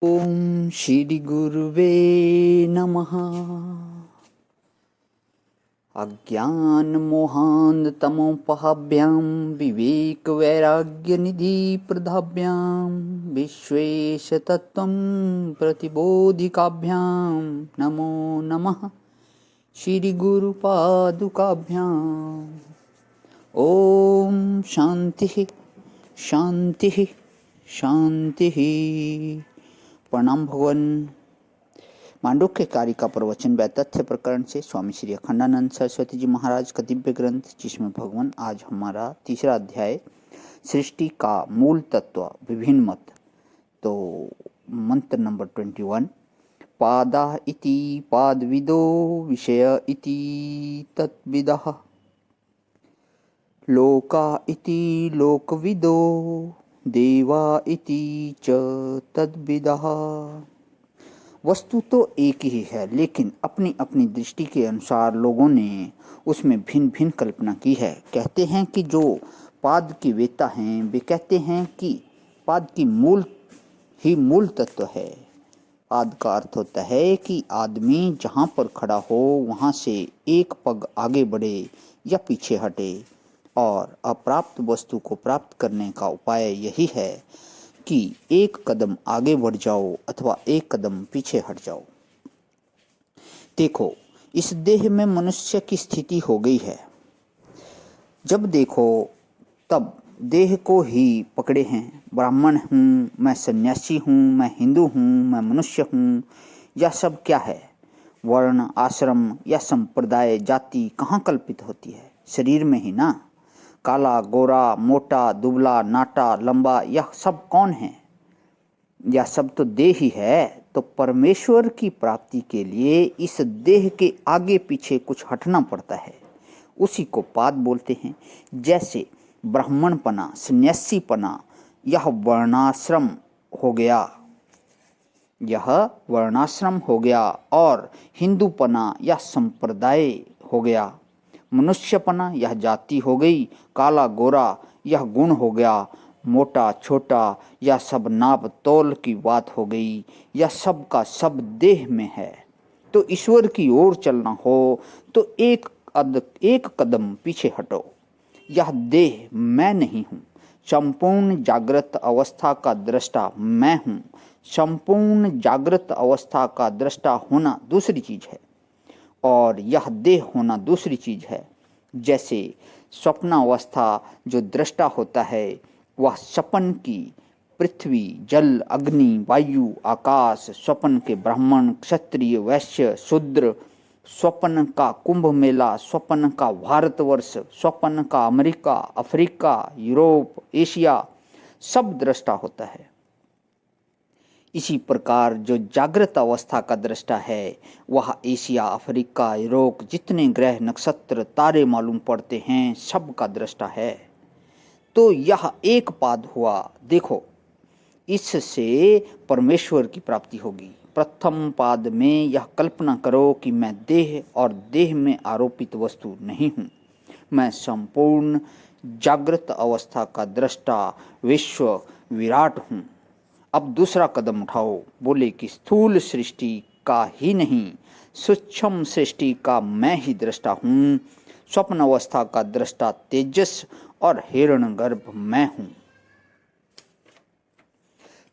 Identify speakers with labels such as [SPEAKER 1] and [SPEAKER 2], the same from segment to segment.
[SPEAKER 1] ओम श्री गुरुवे नमः। अज्ञानमोहान्धतमोपहाभ्यां विवेकवैराग्यनिधिप्रदाभ्यां विश्वेशतत्त्वं प्रतिबोधिकाभ्यां नमो नमः श्रीगुरुपादुकाभ्याम्। ओम शांति शांति शांति। प्रणाम भगवान। मांडुक्य कार्य का प्रवचन व तथ्य प्रकरण से स्वामी श्री अखंडानंद सरस्वती जी महाराज का दिव्य ग्रंथ, जिसमें भगवान आज हमारा तीसरा अध्याय सृष्टि का मूल तत्व विभिन्न मत। तो मंत्र नंबर 21। पादा इति पादविदो विषय इति तत्विदः, लोका इति लोकविदो देवा इति च तद्विदः। वस्तु तो एक ही है, लेकिन अपनी अपनी दृष्टि के अनुसार लोगों ने उसमें भिन्न भिन्न कल्पना की है। कहते हैं कि जो पाद के वेता हैं वे कहते हैं कि पाद की मूल तत्व है। पाद का अर्थ होता है कि आदमी जहाँ पर खड़ा हो वहाँ से एक पग आगे बढ़े या पीछे हटे, और अप्राप्त वस्तु को प्राप्त करने का उपाय यही है कि एक कदम आगे बढ़ जाओ अथवा एक कदम पीछे हट जाओ। देखो, इस देह में मनुष्य की स्थिति हो गई है। जब देखो तब देह को ही पकड़े हैं। ब्राह्मण हूँ, मैं सन्यासी हूँ, मैं हिंदू हूँ, मैं मनुष्य हूँ, यह सब क्या है? वर्ण, आश्रम या संप्रदाय, जाति कहाँ कल्पित होती है? शरीर में ही ना। काला, गोरा, मोटा, दुबला, नाटा, लंबा, यह सब कौन है? यह सब तो देह ही है। तो परमेश्वर की प्राप्ति के लिए इस देह के आगे पीछे कुछ हटना पड़ता है, उसी को पाद बोलते हैं। जैसे ब्राह्मणपना, सन्यासीपना, यह वर्णाश्रम हो गया, और हिंदूपना यह संप्रदाय हो गया। मनुष्यपना यह जाति हो गई। काला गोरा यह गुण हो गया। मोटा छोटा यह सब नाप तोल की बात हो गई। यह सब का सब देह में है। तो ईश्वर की ओर चलना हो तो एक कदम पीछे हटो। यह देह मैं नहीं हूँ। संपूर्ण जागृत अवस्था का दृष्टा मैं हूँ। संपूर्ण जागृत अवस्था का दृष्टा होना दूसरी चीज है, और यह देह होना दूसरी चीज है। जैसे स्वप्नावस्था जो दृष्टा होता है वह सपन की पृथ्वी, जल, अग्नि, वायु, आकाश, स्वप्न के ब्राह्मण, क्षत्रिय, वैश्य, शूद्र, स्वप्न का कुंभ मेला, स्वप्न का भारतवर्ष, स्वप्न का अमेरिका, अफ्रीका, यूरोप, एशिया, सब दृष्टा होता है। इसी प्रकार जो जागृत अवस्था का दृष्टा है वह एशिया, अफ्रीका, यूरोप, जितने ग्रह, नक्षत्र, तारे मालूम पड़ते हैं, सब का दृष्टा है। तो यह एक पाद हुआ। देखो, इससे परमेश्वर की प्राप्ति होगी। प्रथम पाद में यह कल्पना करो कि मैं देह और देह में आरोपित वस्तु नहीं हूँ। मैं संपूर्ण जागृत अवस्था का दृष्टा विश्व विराट हूँ। अब दूसरा कदम उठाओ। बोले कि स्थूल सृष्टि का ही नहीं, सूक्ष्म सृष्टि का मैं ही दृष्टा हूँ। स्वप्न अवस्था का दृष्टा तेजस और हिरण्यगर्भ मैं हूँ।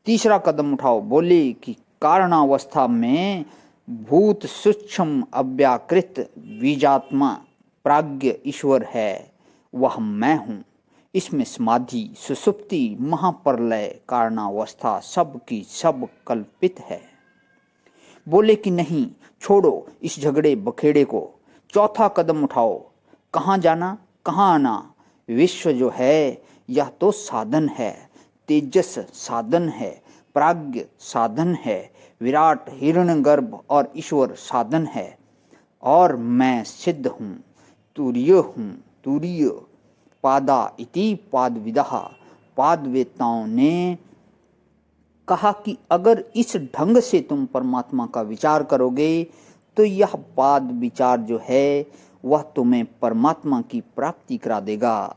[SPEAKER 1] तीसरा कदम उठाओ। बोले कि कारणावस्था में भूत, सूक्ष्म, अव्याकृत, बीजात्मा, प्राज्ञ ईश्वर है, वह मैं हूँ। इसमें समाधि, सुसुप्ति, महाप्रलय, कारणावस्था सब की सब कल्पित है। बोले कि नहीं, छोड़ो इस झगड़े बखेड़े को। चौथा कदम उठाओ। कहाँ जाना, कहाँ आना? विश्व जो है यह तो साधन है। तेजस साधन है, प्राज्ञ साधन है, विराट, हिरण्यगर्भ और ईश्वर साधन है, और मैं सिद्ध हूँ, तुरीय। पादा इति पादविदः। पादवेताओं ने कहा कि अगर इस ढंग से तुम परमात्मा का विचार करोगे तो यह पाद विचार जो है वह तुम्हें परमात्मा की प्राप्ति करा देगा।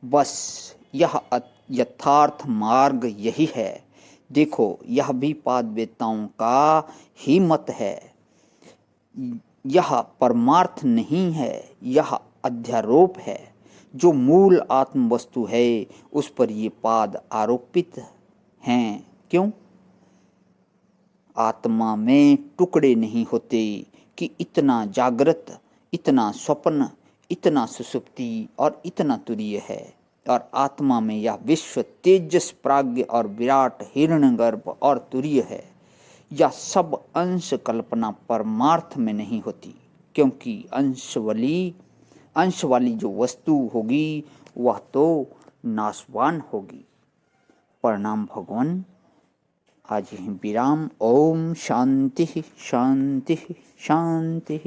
[SPEAKER 1] बस यह यथार्थ मार्ग यही है देखो यह भी पाद वेताओं का ही मत है, यह परमार्थ नहीं है, यह अध्यारोप है। जो मूल आत्म वस्तु है उस पर ये पाद आरोपित हैं। क्यों? आत्मा में टुकड़े नहीं होते कि इतना जागृत, इतना स्वप्न, इतना सुसुप्ति और इतना तुरीय है, और आत्मा में यह विश्व तेजस प्राज्ञ और विराट हिरण्यगर्भ और तुरीय है। यह सब अंश कल्पना परमार्थ में नहीं होती, क्योंकि अंश वाली जो वस्तु होगी वह तो नाशवान होगी। प्रणाम भगवान। आज ही विराम। ओम शांति शांति शांति।